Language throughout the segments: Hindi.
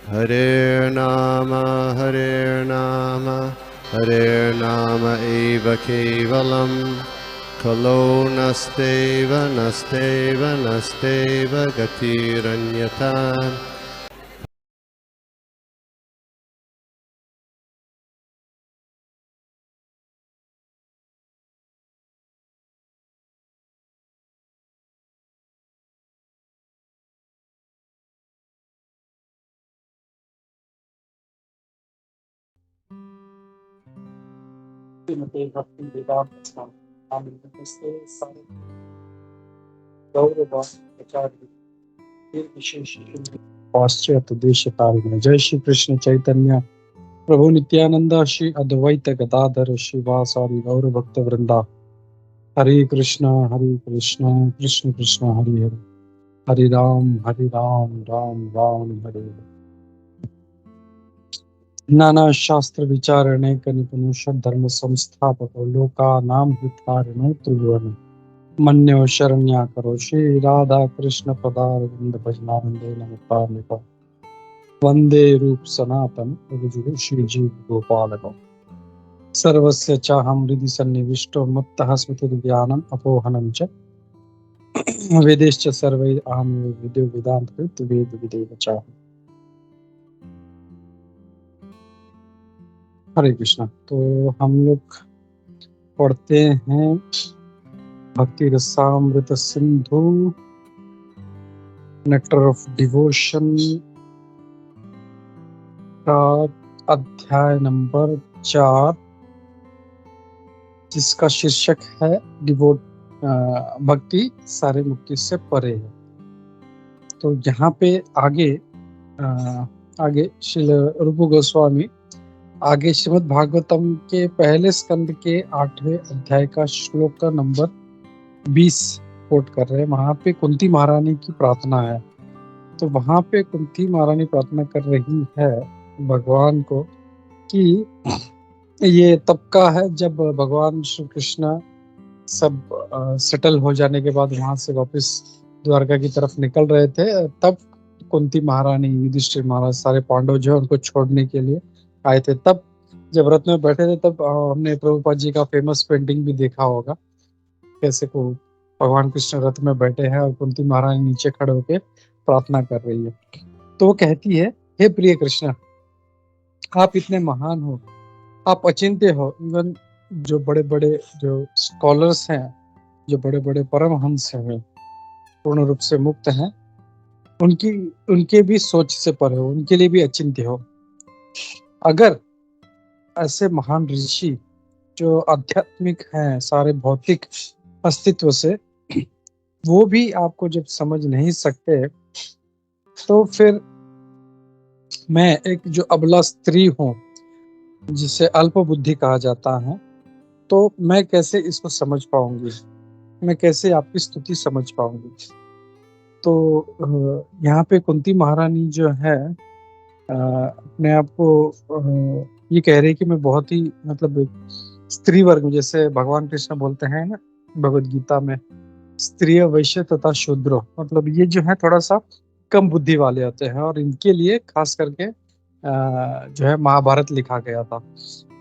Hare Nama Hare Nama eva kevalam Kalo nasteva nasteva nasteva gatiranyata. श्रीमते भक्ति वेदांत स्वामी नमस्ते सारे गौरव आचार्य के विशेष पाश्चात्य देश काल में जय श्री कृष्ण चैतन्य प्रभु नित्यानंद श्री अद्वैत गदाधर श्रीवासादि गौर भक्त वृंदा हरे कृष्णा कृष्ण कृष्ण हरे हरे हरे राम राम राम हरे हरे। नाना शास्त्र विचारणे निपुण धर्म संस्थापक लोका नाम हितारण त्रिभुवन मन्यो शरण्या करो श्री राधा कृष्ण पदारविंद भजनानंदे नमः वंदे रूप सनातन प्रभु श्री जीव गोपालक सर्वस्य चाहं हृदि सन्निविष्टो मत्तः स्मृतिर्ज्ञानम् अपोहनं च वेदेश्च सर्वैः अहं विद्यो वेदान्तकृत् वेद विदेव चाहम्। हरे कृष्णा। तो हम लोग पढ़ते हैं भक्ति Rasamrita Sindhu nectar of devotion का अध्याय नंबर 4 जिसका शीर्षक है डिवोट भक्ति सारे मुक्ति से परे है। तो यहाँ पे आगे श्रील रूप गोस्वामी आगे श्रीमद् भागवतम के पहले स्कंद के 8वें अध्याय का श्लोक का नंबर 20 कोट कर रहे हैं। वहां पे कुंती महारानी की प्रार्थना है। तो वहां पे कुंती महारानी प्रार्थना कर रही है भगवान को कि ये तब का है जब भगवान श्री कृष्ण सब सेटल हो जाने के बाद वहां से वापस द्वारका की तरफ निकल रहे थे, तब कुंती महारानी युधिष्ठिर महाराज सारे पांडव जो है उनको छोड़ने के लिए आए थे। तब जब रथ में बैठे थे तब हमने प्रभुपाद जी का फेमस पेंटिंग भी देखा होगा, कैसे को भगवान कृष्ण रथ में बैठे हैं और कुंती महारानी नीचे खड़े होकर प्रार्थना कर रही है। तो वो कहती है, हे प्रिय कृष्ण, आप इतने महान हो, आप अचिंत्य हो। इवन जो बड़े बड़े जो स्कॉलर्स हैं, जो बड़े बड़े परमहंस हैं, पूर्ण रूप से मुक्त हैं, उनके भी सोच से परे हो, उनके लिए भी अचिंत्य हो। अगर ऐसे महान ऋषि जो आध्यात्मिक हैं सारे भौतिक अस्तित्व से, वो भी आपको जब समझ नहीं सकते, तो फिर मैं एक जो अबला स्त्री हूँ जिसे अल्प बुद्धि कहा जाता है, तो मैं कैसे इसको समझ पाऊंगी, मैं कैसे आपकी स्तुति समझ पाऊंगी। तो यहाँ पे कुंती महारानी जो है अपने आप को ये कह रही कि मैं बहुत ही मतलब स्त्री वर्ग, जैसे भगवान कृष्ण बोलते हैं ना भगवद गीता में, स्त्रीय वैश्य तथा शूद्र, मतलब ये जो है थोड़ा सा कम बुद्धि वाले होते हैं और इनके लिए खास करके जो है महाभारत लिखा गया था।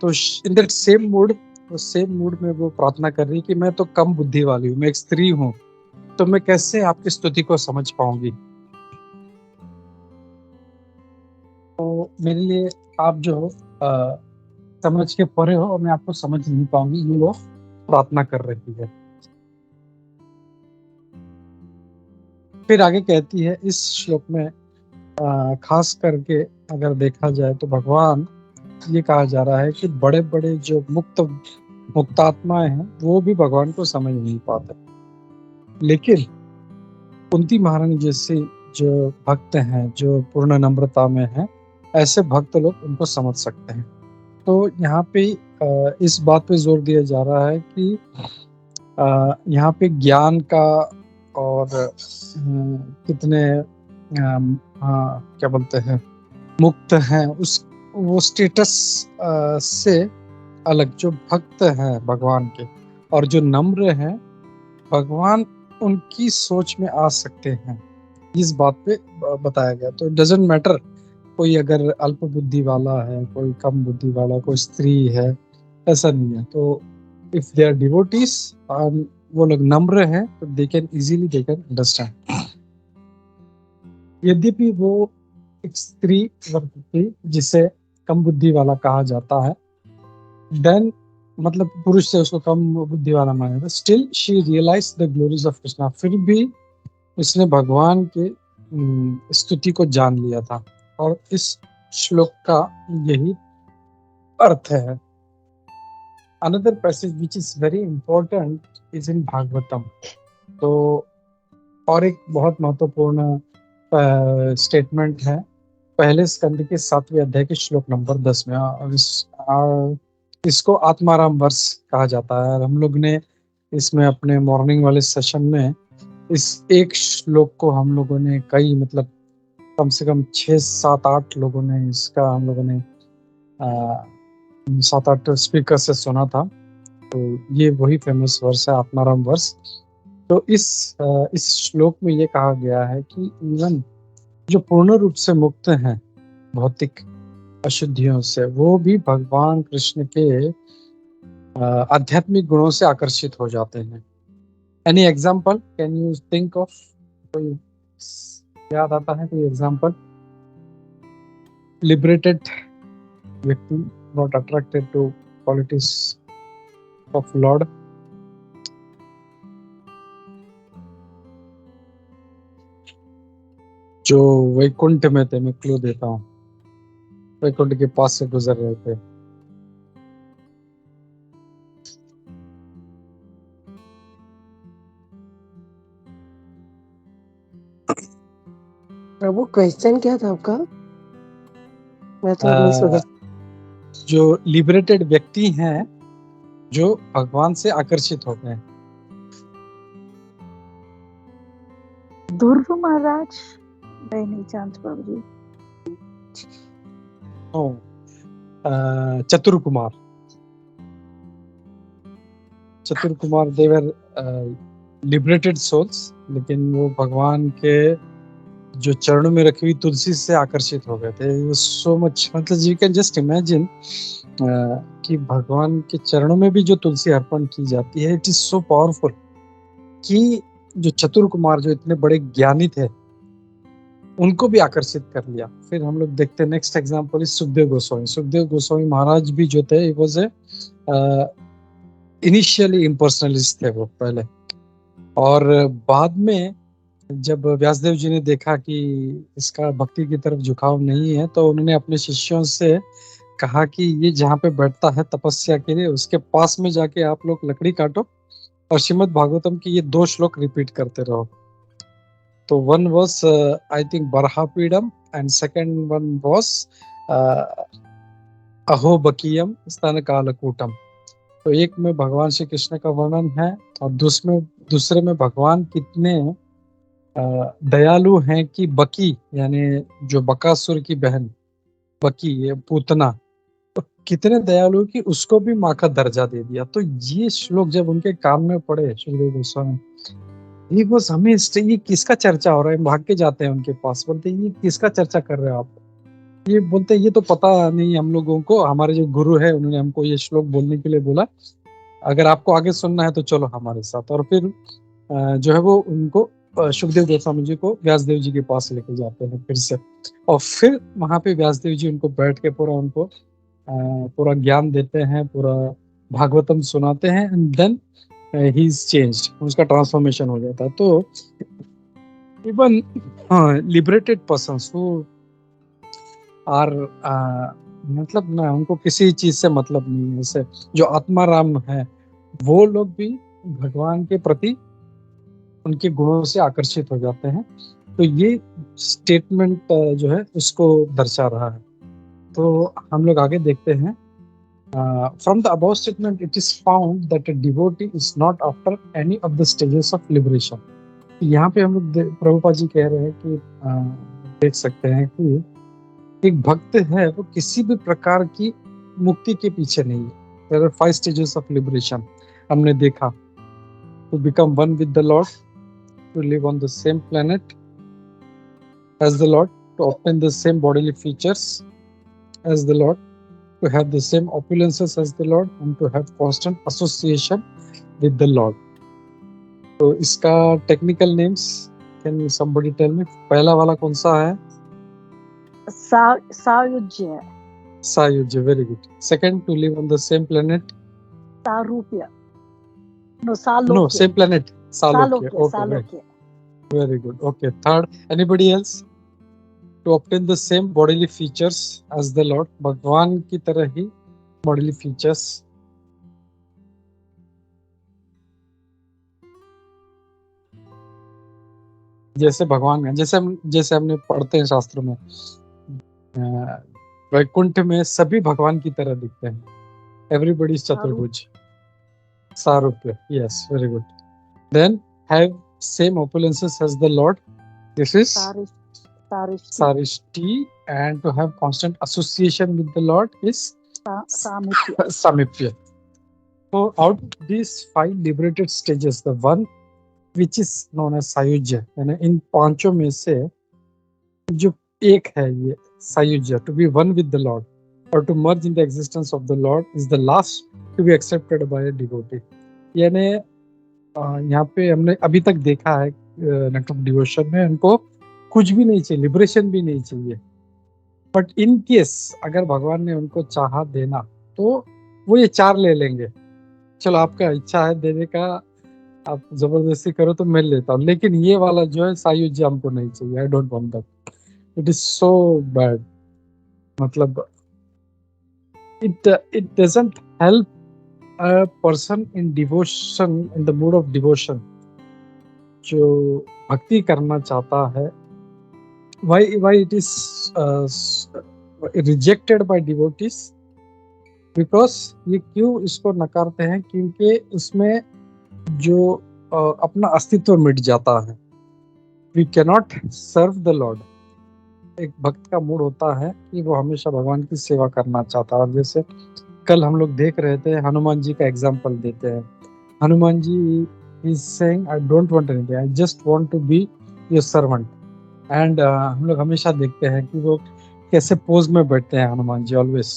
तो इन दैट सेम मूड में वो प्रार्थना कर रही कि मैं तो कम बुद्धि वाली हूँ, मैं एक स्त्री हूँ, तो मैं कैसे आपकी स्तुति को समझ पाऊंगी। तो मेरे लिए आप जो हो समझ के परे हो और मैं आपको समझ नहीं पाऊंगी, ये वो प्रार्थना कर रही है। फिर आगे कहती है इस श्लोक में खास करके अगर देखा जाए तो भगवान ये कहा जा रहा है कि बड़े बड़े जो मुक्तात्माएं हैं वो भी भगवान को समझ नहीं पाते, लेकिन कुंती महारानी जैसे जो भक्त हैं, जो पूर्ण नम्रता में हैं, ऐसे भक्त लोग उनको समझ सकते हैं। तो यहाँ पे इस बात पे जोर दिया जा रहा है कि यहाँ पे ज्ञान का और कितने क्या बोलते हैं मुक्त हैं, वो स्टेटस से अलग जो भक्त हैं भगवान के और जो नम्र हैं, भगवान उनकी सोच में आ सकते हैं। इस बात पे बताया गया। तो इट डजंट मैटर कोई अगर अल्प बुद्धि वाला है, कोई कम बुद्धि वाला, कोई स्त्री है, ऐसा नहीं है। तो इफ दे आर डिवोटीज, वो लोग नम्र हैं, तो they can easily they can understand. यद्यपि वो एक स्त्री वर्ग थी जिसे कम बुद्धि वाला कहा जाता है, देन मतलब पुरुष से उसको कम बुद्धि वाला माना जाता है, still she realize the glories of Krishna. फिर भी उसने भगवान के स्तुति को जान लिया था। और इस श्लोक का यही अर्थ है। Another passage which is very important is in Bhagavatam. तो और एक बहुत महत्वपूर्ण स्टेटमेंट है पहले स्कंद के 7वें अध्याय के श्लोक नंबर 10 में। और इसको आत्माराम वर्ष कहा जाता है। और हम लोग ने इसमें अपने मॉर्निंग वाले सेशन में इस एक श्लोक को हम लोगों ने कई मतलब कम से कम 6, 7, 8 लोगों ने इसका हम लोगों ने 7, 8 स्पीकर से सुना था। तो ये वही फेमस वर्ष है, आत्माराम वर्ष। तो इस श्लोक में ये कहा गया है कि इवन जो पूर्ण रूप से मुक्त हैं भौतिक अशुद्धियों से, वो भी भगवान कृष्ण के आध्यात्मिक गुणों से आकर्षित हो जाते हैं। Any example can you think of? कोई याद आता है कोई एग्जाम्पल? लिबरेटेड व्यक्ति not attracted two qualities of Lord. जो वैकुंठ में थे, मैं क्लू देता हूँ, वैकुंठ के पास से गुजर रहे थे। प्रभु क्वेश्चन क्या था आपका? मैं तो नहीं सुना। जो लिबरेटेड व्यक्ति हैं जो भगवान से आकर्षित होते हैं। ध्रुव महाराज नहीं चांद प्रभु जी। चतुर कुमार देवर लिबरेटेड सोल्स, लेकिन वो भगवान के जो चरणों में रखी हुई तुलसी से आकर्षित हो गए थे। सो मच, मतलब यू कैन जस्ट इमेजिन कि भगवान के चरणों में भी जो तुलसी अर्पण की जाती है, इट इज सो पावरफुल कि जो चतुर कुमार जो इतने बड़े ज्ञानी थे उनको भी आकर्षित कर लिया। फिर हम लोग देखते हैं next example is Sukhdev Goswami Maharaj भी जो थे वो से इनिशियली इम्पर्सनलिस्ट थे वो पहले, और बाद में जब व्यासदेव जी ने देखा कि इसका भक्ति की तरफ झुकाव नहीं है, तो उन्होंने अपने शिष्यों से कहा कि ये जहाँ पे बैठता है तपस्या के लिए, उसके पास में जाके आप लोग लकड़ी काटो और श्रीमद् भागवतम की ये 2 श्लोक रिपीट करते रहो। तो वन वॉज आई थिंक बरहापीडम एंड सेकेंड वन वॉज अहोबकीयम स्तन कालकूटम। तो एक में भगवान श्री कृष्ण का वर्णन है और दूसरे में भगवान कितने दयालु हैं कि बकी यानी जो बकासुर की बहन बकी, ये पूतना, तो कितने दयालु कि उसको भी माँ का दर्जा दे दिया। तो ये श्लोक जब उनके कान में पड़े सुखदेव गोस्वामी, ये बस हमें ये किसका चर्चा हो रहा है, भाग के जाते हैं उनके पास, बोलते ये किसका चर्चा कर रहे हो आप? ये बोलते ये तो पता नहीं हम लोगों को, हमारे जो गुरु है उन्होंने हमको ये श्लोक बोलने के लिए बोला, अगर आपको आगे सुनना है तो चलो हमारे साथ। और फिर जो है वो उनको सुखदेव गोस्वामी जी को व्यासदेव जी के पास लेके जाते हैं फिर से, और फिर वहां पे व्यासदेव जी उनको बैठ के उनको पूरा ज्ञान देते हैं, पूरा भागवतम सुनाते हैं, and then he is changed, उसका ट्रांसफॉर्मेशन हो जाता है। तो even liberated persons who are मतलब ना उनको किसी चीज से मतलब नहीं है, जैसे जो आत्माराम है वो लोग भी भगवान के प्रति उनके गुणों से आकर्षित हो जाते हैं। तो ये स्टेटमेंट जो है उसको दर्शा रहा है। तो हम लोग आगे देखते हैं। From the above statement, it is found that a devotee is not after any of the stages of liberation. यहाँ पे हम लोग प्रभुपाद जी कह रहे हैं कि देख सकते हैं कि एक भक्त है वो किसी भी प्रकार की मुक्ति के पीछे नहीं है। There are 5 stages of liberation हमने देखा। To become one with the Lord, to live on the same planet as the Lord, to obtain the same bodily features as the Lord, to have the same opulences as the Lord, and to have constant association with the Lord. तो इसका technical names, can somebody tell me? पहला वाला कौन सा है? सायुज्य. सायुज्य, very good. Second, to live on the same planet. सारूप्य. No, सालोक्य. No, same planet. सालोक्य. Okay, सालोक्य. very good. Okay, third, anybody else? To obtain the same bodily features as the Lord, भगवान की तरह ही bodily features. जैसे भगवान, जैसे हमने पढ़ते हैं शास्त्र में, वैकुंठ में सभी भगवान की तरह दिखते हैं. एवरीबडी चतुर्भुज. सारूप्य. Yes, very good. Then have same opulences as the Lord. This is Sarishti. And to have constant association with the Lord is Samipya. So out of these 5 liberated stages, the one which is known as Sayujya, यानी इन पांचों में से जो एक है ये Sayujya, to be one with the Lord or to merge in the existence of the Lord, is the last to be accepted by a devotee. यानी यहाँ पे हमने अभी तक देखा है नेक्ट ऑफ डिवोशन में उनको कुछ भी नहीं चाहिए, लिबरेशन भी नहीं चाहिए. बट इन केस अगर भगवान ने उनको चाहा देना तो वो ये 4 ले लेंगे. चलो आपका इच्छा है देने का, आप जबरदस्ती करो तो मैं लेता हूँ, लेकिन ये वाला जो है सायुज्य हमको नहीं चाहिए. आई don't want that. It is so bad. मतलब it doesn't help a person in devotion, in the mood of devotion, जो भक्ति करना चाहता है. why it is rejected by devotees? because ये क्यों इसको नकारते हैं? क्योंकि उसमें जो अपना अस्तित्व मिट जाता है. we cannot serve the Lord. एक भक्त का मूड होता है कि वो हमेशा भगवान की सेवा करना चाहता है. और जैसे कल हम लोग देख रहे थे, हनुमान जी का एग्जाम्पल देते हैं. Hanuman ji is saying I don't want anything, I just want to be your servant. And हम लोग हमेशा देखते हैं कि वो कैसे पोज में बैठते हैं Hanuman ji. Always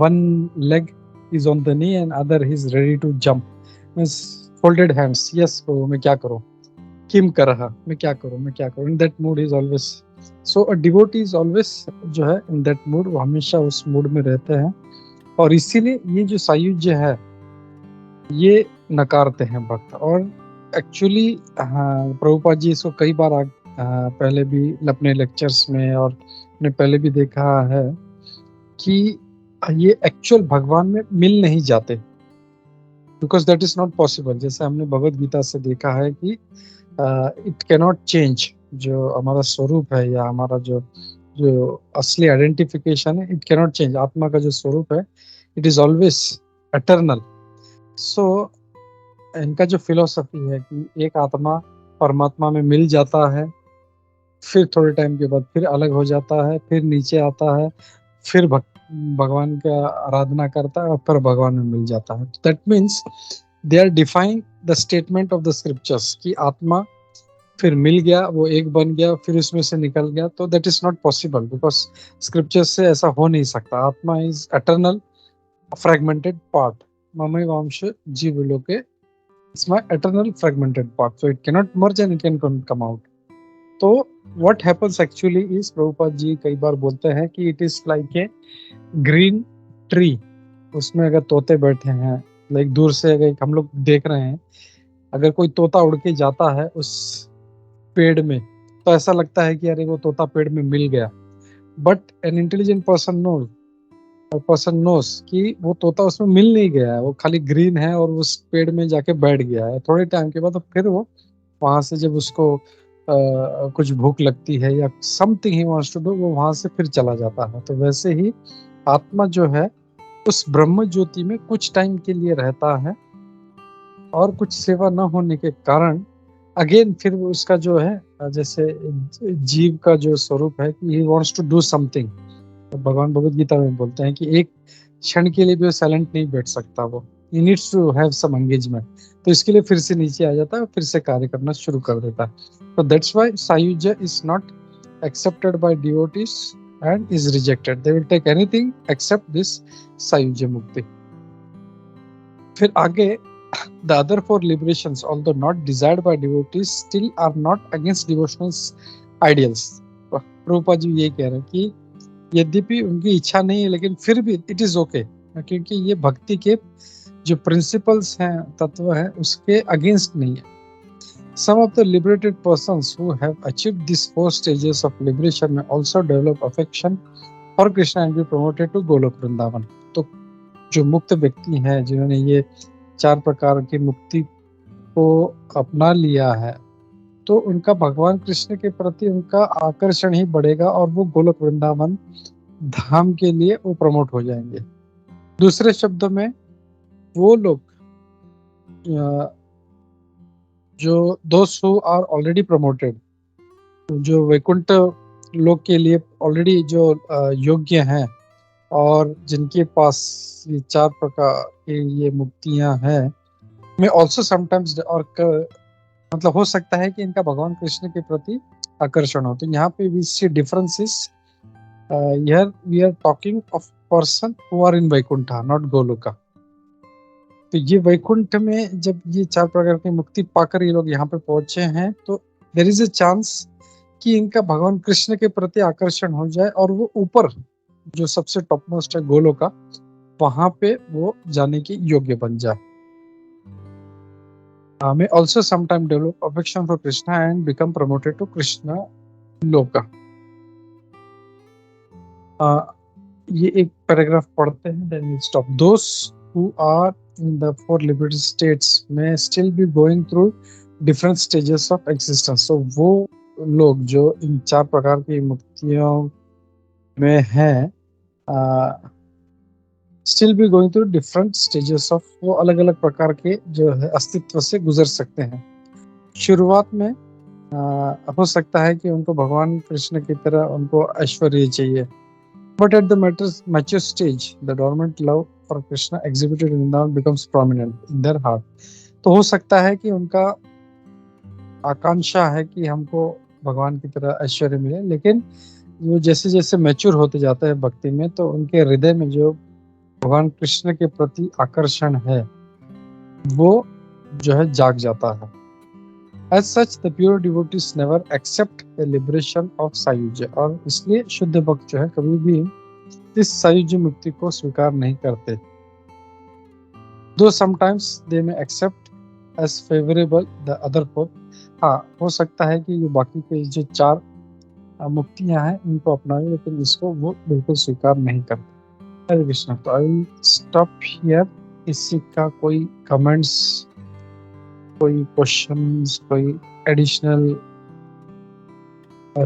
one leg is on the knee and other is ready to jump, means folded hands. Yes, मैं क्या करूं, किम कर रहा, मैं क्या करूं. In that mood is always. So a devotee is always जो है इन दैट मूड, वो हमेशा उस मूड में रहते हैं. और इसीलिए ये जो सायुज्य है ये नकारते हैं भक्त. और एक्चुअली प्रभुपाद जी इसको कई बार पहले भी अपने लेक्चर्स में और ने पहले भी देखा है कि ये एक्चुअल भगवान में मिल नहीं जाते, because that is not possible. जैसे हमने भगवत गीता से देखा है कि इट कैनॉट चेंज. जो हमारा स्वरूप है या हमारा जो असली आइडेंटिफिकेशन है, इट कैनॉट चेंज. आत्मा का जो स्वरूप है, इट इज ऑलवेज एटर्नल. सो इनका जो फिलोसफी है कि एक आत्मा परमात्मा में मिल जाता है, फिर थोड़े टाइम के बाद फिर अलग हो जाता है, फिर नीचे आता है, फिर भगवान का आराधना करता है और फिर भगवान में मिल जाता है. That means they are defying the statement of the scriptures कि आत्मा फिर मिल गया, वो एक बन गया, फिर उसमें से निकल गया. तो that is not possible, because scriptures से ऐसा हो नहीं सकता. आत्मा इज एटर्नल फ्रेगमेंटेड पार्ट. ममई वांश जीव लोके, it's my eternal fragmented part, so it cannot merge and it can come out. तो what happens actually is, Prabhupada ji कई बार बोलते हैं कि it is like a green tree. उसमें अगर तोते बैठे हैं, लाइक दूर से अगर हम लोग देख रहे हैं, अगर कोई तोता उड़ के जाता है उस पेड़ में, तो ऐसा लगता है कि अरे वो तोता पेड़ में मिल गया. But an intelligent person knows कि वो तोता उसमें मिल नहीं गया है, वो खाली ग्रीन है और उस पेड़ में जाके बैठ गया है. थोड़े टाइम के बाद तो फिर वो वहां से जब उसको कुछ भूख लगती है या something he wants to do, वो वहां से फिर चला जाता है. तो वैसे ही आत्मा जो है उस ब्रह्म ज्योति में कुछ टाइम के लिए रहता है, और कुछ सेवा न होने के कारण अगेन फिर उसका जो है, जैसे जीव का जो स्वरूप है कि he wants to do something. तो भगवान भगवत गीता में बोलते हैं कि एक क्षण के लिए भी वो साइलेंट नहीं बैठ सकता, वो he needs to have some engagement. तो इसके लिए फिर से नीचे आ जाता है, फिर से कार्य करना शुरू कर देता है. तो दैट्स व्हाई सायुज्य is not accepted by devotees and is rejected. They will take anything except this Sayujya Mukti. फिर आगे the other four liberations, although not desired by devotees, still are not against devotional ideals. Prabhupada ji ये कह रहे हैं कि यद्यपि उनकी इच्छा नहीं है लेकिन फिर भी इट इज ओके, क्योंकि ये भक्ति के जो प्रिंसिपल्स हैं, तत्व हैं, उसके अगेंस्ट नहीं है. Some of the liberated persons who have achieved these four stages of liberation may also develop affection for Krishna and be promoted to Golok Vrindavan. तो जो मुक्त व्यक्ति हैं जिन्होंने ये चार प्रकार की मुक्ति को अपना लिया है, तो उनका भगवान कृष्ण के प्रति उनका आकर्षण ही बढ़ेगा और वो गोलोक वृंदावन धाम के लिए वो प्रमोट हो जाएंगे. दूसरे शब्दों में वो लोग जो those who are already promoted, जो वैकुंठ लोक के लिए ऑलरेडी जो योग्य हैं और जिनके पास ये चार प्रकार की ये मुक्तियां हैं, में also sometimes और मतलब हो सकता है कि इनका भगवान कृष्ण के प्रति आकर्षण हो. तो यहाँ पे we see differences. Here we are talking of person who are in Vaikuntha, not Goloka. तो ये वैकुंठ में जब ये चार प्रकार की मुक्ति पाकर ये लोग यहाँ पे पहुंचे हैं, तो देयर इज अ चांस कि इनका भगवान कृष्ण के प्रति आकर्षण हो जाए और वो ऊपर जो सबसे टॉप मोस्ट है गोलोका, वहां पे वो जाने के योग्य बन जाए. may also sometime develop affection for Krishna and become promoted to Krishna Loka. ये एक पैराग्राफ पढ़ते हैं, then we'll stop. Those who are in the four liberated states may still be going through different stages of existence. So वो लोग जो इन चार प्रकार की मुक्तियों में हैं, still be going through different stages of, वो अलग अलग प्रकार के जो है अस्तित्व से गुजर सकते हैं. शुरुआत में हो सकता है कि उनको भगवान कृष्ण की तरह उनको ऐश्वर्य चाहिए, but at the mature stage the dormant love for Krishna exhibited in Vrindavan becomes prominent in their heart. तो हो सकता है कि उनका आकांक्षा है कि हमको भगवान की तरह ऐश्वर्य मिले, लेकिन वो जैसे जैसे मैच्योर होते जाता है भक्ति में, तो उनके हृदय में जो भगवान कृष्ण के प्रति आकर्षण है वो जो है जाग जाता है. As such, the pure devotees never accept the liberation of सायुज्य, और इसलिए शुद्ध भक्त जो है कभी भी इस सायुज्य मुक्ति को स्वीकार नहीं करते. Though sometimes they may accept as favorable the other four. हाँ, हो सकता है कि ये बाकी के जो चार मुक्तियां हैं इनको अपनाएं, लेकिन इसको वो बिल्कुल स्वीकार नहीं करते. हरे कृष्ण. तो आई विल स्टॉप हियर. इसी का कोई कमेंट्स, कोई क्वेश्चंस, कोई additional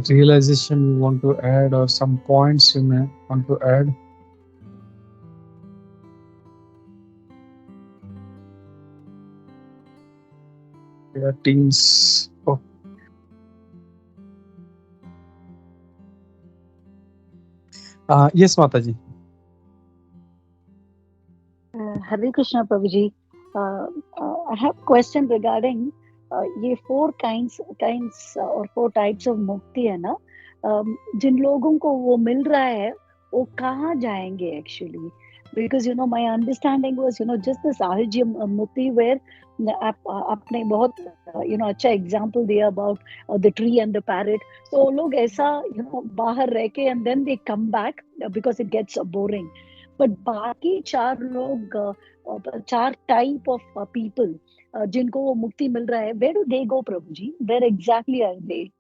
realization you want to add or some points you may want to add? Yeah, teams. Oh. Yes, Mataji. Hare Krishna, Prabhuji. I have a question regarding ये four kinds और four types of मुक्ति है ना, जिन लोगों को वो मिल रहा है वो कहाँ जाएंगे actually? Because you know my understanding was just the साहिज्य मुक्ति where आपने बहुत अच्छा example दिया about the tree and the parrot. So लोग ऐसा बाहर रह के and then they come back because it gets boring. But बाकी चार लोग, चार type of people जिनको वो मुक्ति मिल रहा है, where do they go, Prabhu ji? Where exactly are they?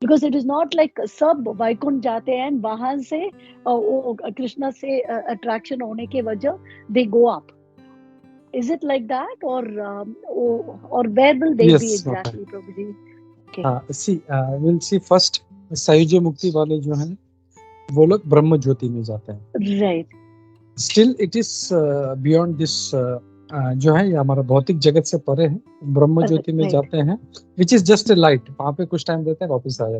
Because it is not like सब वैकुंठ जाते हैं वहां से वो कृष्णा से अट्रैक्शन होने के वजह they go up. Is it like that or where will they be exactly, Prabhu ji? Okay. See, we'll see first सायुज्य मुक्ति वाले जो हैं वो लोग ब्रह्म ज्योति में जाते हैं. Right. Still it is beyond this. जो है ये हमारा भौतिक जगत से परे है. ब्रह्म ज्योति में जाते हैं, which is just a light. वहां पे कुछ टाइम देते हैं, वापस आ जाते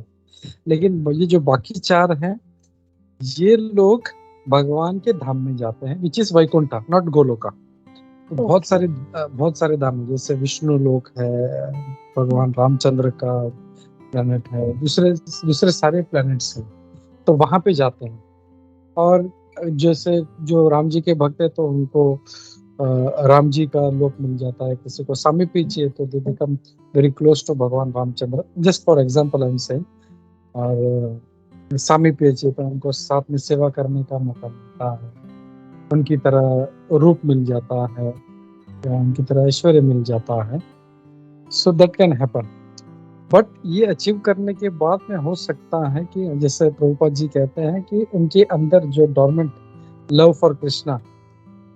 हैं. लेकिन ये जो बाकी चार हैं ये लोग भगवान के धाम में जाते हैं, which is Vaikuntha, not Goloka. तो बहुत सारे धाम, जैसे विष्णु लोक है, भगवान रामचंद्र का प्लेनेट है, दूसरे दूसरे सारे प्लेनेट्स हैं, तो वहां पे जाते हैं। और जैसे जो राम जी के भक्त है तो उनको राम जी का लोक मिल जाता है, किसी को सामीप्य चाहिए तो they become very close to भगवान Ramachandra, just for example I am saying. और सामीप्य चाहिए तो उनको साथ में सेवा करने का मौका मिलता है, उनकी तरह रूप मिल जाता है या उनकी तरह ऐश्वर्य मिल जाता है। So that can happen, but ये अचीव करने के बाद में हो सकता है कि जैसे प्रभुपाद जी कहते हैं कि उनके अंदर जो डोरमेंट लव फॉर कृष्णा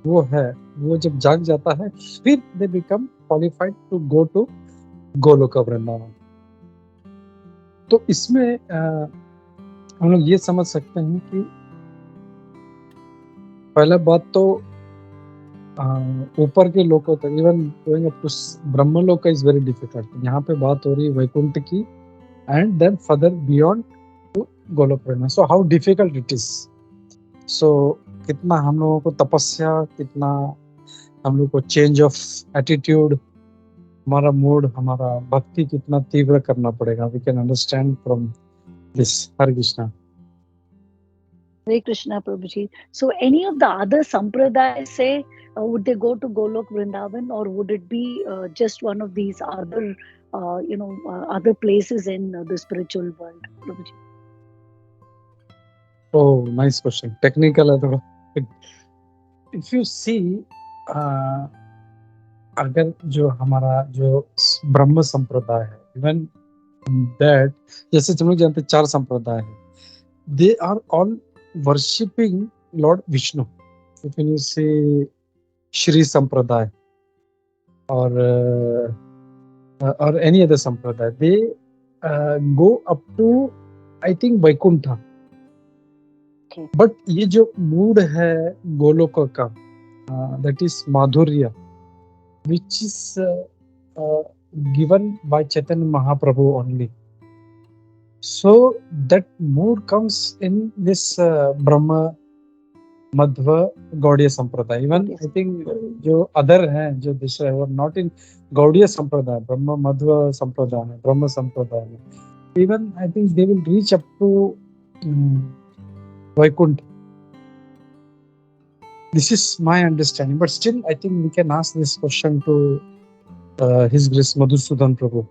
वो है, वो जब जाग जाता है फिर they become qualified to go to Golok Vrindavan. तो इसमें हम लोग ये समझ सकते हैं कि पहला बात तो ऊपर के लोगों तक even going up to Brahmaloka is very difficult. यहाँ पे बात हो रही है वैकुंठ की, and then further beyond to Golok Vrindavan. So how difficult it is. सो कितना हम लोगों को तपस्या, कितना हम लोग को चेंज ऑफ एटीट्यूड, हमारा मूड, हमारा भक्ति कितना तीव्र करना पड़ेगा। We can understand from this. Hare Krishna. Hare Krishna, Prabhuji. So, any of the other sampradayas say, would they go to Golok Vrindavan, or would it be just one of these other, other places in the spiritual world, Prabhuji? Oh, nice question. Technical है थोड़ा। If you see, अगर जो हमारा जो ब्रह्म संप्रदाय है, इवन दैट, जैसे हम लोग जानते हैं 4 संप्रदाय है, they are all worshipping lord Vishnu. If you see Shri संप्रदाय और एनी अदर संप्रदाय, they go up to I think Vaikuntha. But ये जो मूड है गोलोक का, दैट इज माधुर्य, which is given by Chaitanya Mahaprabhu only. So that mood comes in this Brahma Madhva Gaudiya Sampradaya. Even I think जो other हैं जो दूसरे वो not in Gaudiya Sampradaya, Brahma Madhva Sampradaya में, Brahma Sampradaya में, even I think they will reach up to Vaikuntha. This is my understanding, but still I think we can ask this question to His Grace Madhusudan Prabhu.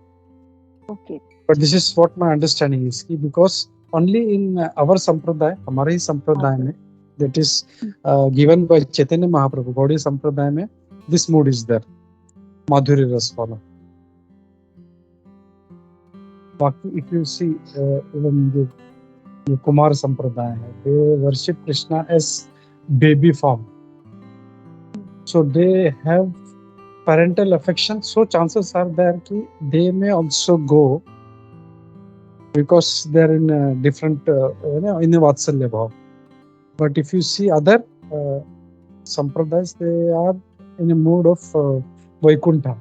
Okay. But this is what my understanding is, because only in our sampradaya, हमारे ही संप्रदाय में, that is given by Chaitanya Mahaprabhu, Gaudiya Sampradaya में, this mood is there, Madhurya Ras वाला. बाकी if you see even the Kumar Sampradaya है, they worship Krishna as baby form. So they have parental affection, so chances are there कि they may also go, because they are in a different in a vatsalya bhav. But if you see other sampradayas, they are in a mood of Vaikuntha.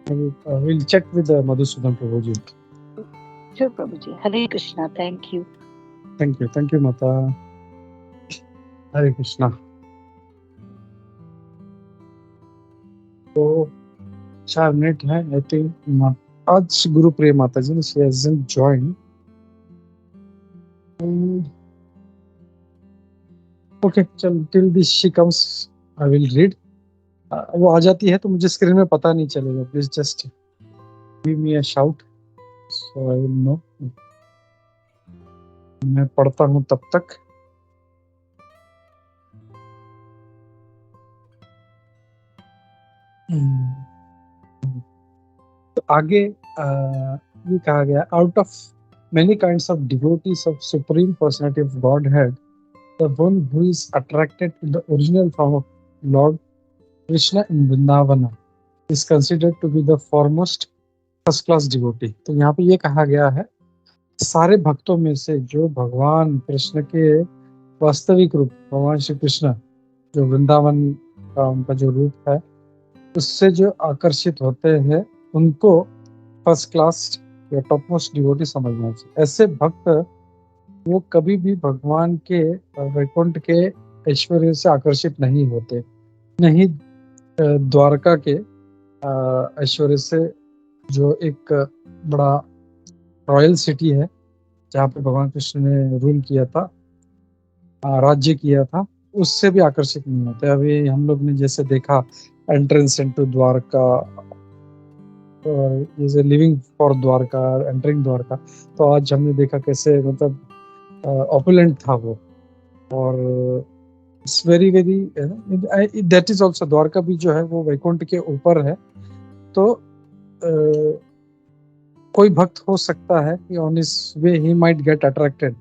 We'll check with Madhusudan Prabhuji. Sure, Prabhuji. Hare Krishna. Thank you. Thank you, Mata. हरे कृष्णा। तो 4 मिनट है आई थिंक। आज गुरु प्रिय माता जी ने शी हैजंट जॉइन। ओके, चल till this she comes I will read. वो आ जाती है तो मुझे स्क्रीन में पता नहीं चलेगा, please just give me a shout so I will know. मैं पढ़ता हूँ तब तक। तो आगे ये कहा गया, out of many kinds of devotees of supreme personality of Godhead, the one who is attracted to the original form of Lord Krishna in Vrindavan is considered to be the foremost first class devotee. तो यहाँ पे ये कहा गया है, सारे भक्तों में से जो भगवान कृष्ण के वास्तविक रूप, भगवान श्री कृष्ण जो वृंदावन का उनका जो रूप है, उससे जो आकर्षित होते हैं उनको फर्स्ट क्लास या टॉप मोस्ट डिवोटी समझना चाहिए। ऐसे भक्त वो कभी भी भगवान के वैकुंठ के ऐश्वर्य से आकर्षित नहीं होते, नहीं द्वारका के ऐश्वर्य से जो एक बड़ा रॉयल सिटी है जहाँ पे भगवान कृष्ण ने रूल किया था, राज्य किया था, उससे भी आकर्षित नहीं होते। अभी हम लोग ने जैसे देखा एंट्रेंस इनटू द्वारका, जैसे living for Dwarka, entering Dwarka, तो आज हमने देखा कैसे मतलब ऑपुलेंट था वो। और it's very very, that is also, Dwarka भी जो है वो वैकुंठ के ऊपर है। तो कोई भक्त हो सकता है कि on his way he might get attracted,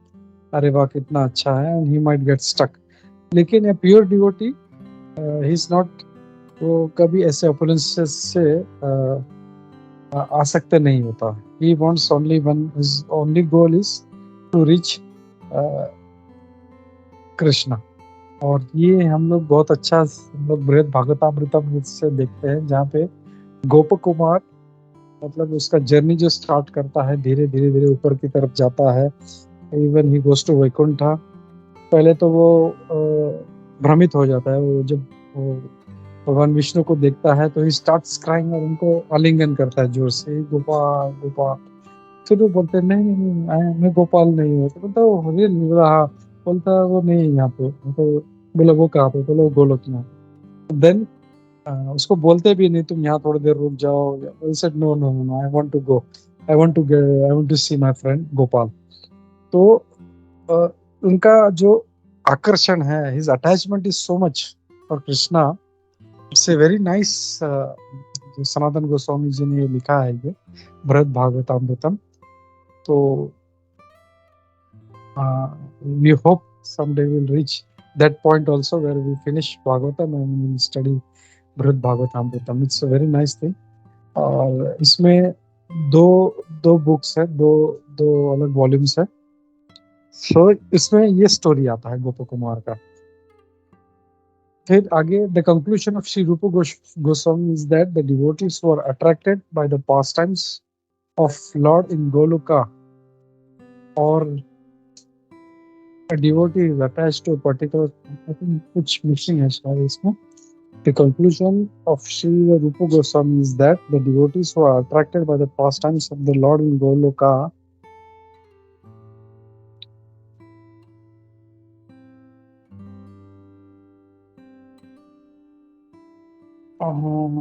अरे वाह कितना अच्छा है, and he might get stuck. लेकिन a pure devotee he is not, वो कभी ऐसे ऑपुलेंसेस से आसक्त नहीं होता। He wants only one, his only goal is to reach Krishna. और ये हम लोग बहुत अच्छा, हम लोग बृहद भागवतामृतम से देखते हैं जहाँ पे गोप कुमार मतलब उसका जर्नी जो स्टार्ट करता है, धीरे धीरे धीरे ऊपर की तरफ जाता है। Even he goes to Vaikuntha. पहले तो वो भ्रमित हो जाता है, वो जब वो भगवान विष्णु को देखता है तो ही स्टार्ट्स क्राइंग और उनको आलिंगन करता है जोर से, गोपाल गोपाल। फिर वो बोलते हैं नहीं नहीं नहीं, मैं गोपाल नहीं हूँ। तो बोलता है वो रियल रहा, बोलता है वो नहीं यहाँ पे। तो बोला वो कहाँ पे? बोला वो गोलोक में। देन उसको बोलते भी नहीं तुम यहाँ थोड़ी देर रुक जाओ, he said no no no I want to go, I want to see my friend Gopal. तो उनका जो आकर्षण है, his attachment is so much for Krishna. It's a very nice, जो सनातन गोस्वामी जी ने लिखा है ये बृहद भागवतामृतम। तो we hope someday we'll reach that point also where we finish Bhagavatam and we'll study बृहद Bhagavatamritam. It's a very nice thing. और इसमें दो बुक्स है, दो अलग वॉल्यूम्स है। सो इसमें ये स्टोरी आता है गोप कुमार का। फिर आगे the conclusion of Shri Rupa Goswami is that the devotees who are attracted by the pastimes of lord in Goloka, और a devotee is attached to a particular, I think कुछ मिसिंग है शायद इसमें। The conclusion of Sri Rupa Goswami is that the devotees who are attracted by the pastimes of the Lord in Goloka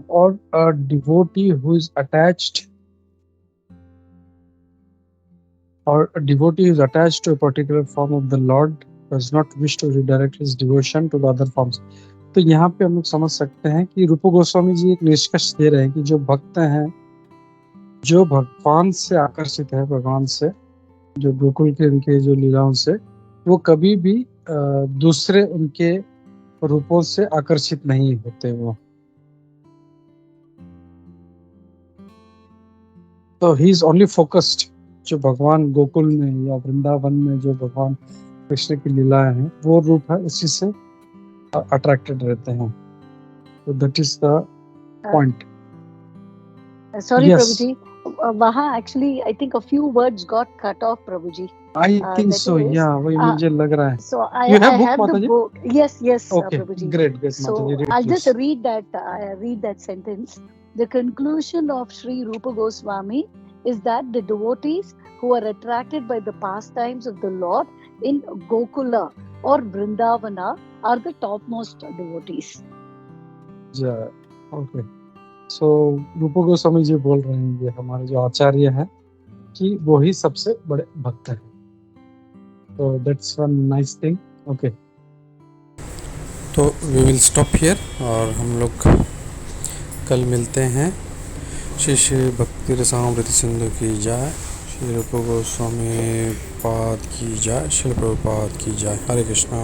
or a devotee who is attached, or a devotee who is attached to a particular form of the Lord does not wish to redirect his devotion to the other forms। तो यहाँ पे हम लोग समझ सकते हैं कि रूप गोस्वामी जी एक निष्कर्ष दे रहे हैं कि जो भक्त हैं, जो भगवान से आकर्षित है, भगवान से, जो गोकुल के उनके जो लीलाओं से, वो कभी भी दूसरे उनके रूपों से आकर्षित नहीं होते। वो तो ही इज ओनली फोकस्ड, जो भगवान गोकुल में या वृंदावन में जो भगवान कृष्ण की लीलाएं हैं वो रूप है, उसी से अट्रैक्टेड रहते हैं। तो that is the point. Sorry, Yes. Prabhuji. Waha, actually, I think a few words got cut off, Prabhuji. I think that so, is, yeah, वही मुझे लग रहा है। So You have I book, have the Mataji? book. Yes, Okay, Prabhuji. great, So Mataji, read I'll please. just read that sentence. The conclusion of Sri Rupa Goswami is that the devotees who are attracted by the pastimes of the Lord in Gokula or Vrindavana are the topmost devotees. Yeah, okay. So रूप गोस्वामी जी बोल रहे हैं, ये हमारे जो आचार्य हैं, कि वो ही सबसे बड़े भक्त हैं। तो that's one nice thing. Okay, तो वी विल स्टॉप हियर और हम लोग कल मिलते हैं। श्री श्री भक्ति रसामृत सिंधु की जय, श्री रूप गोस्वामी पाद की जय, श्री प्रभुपाद की जय। हरे कृष्णा।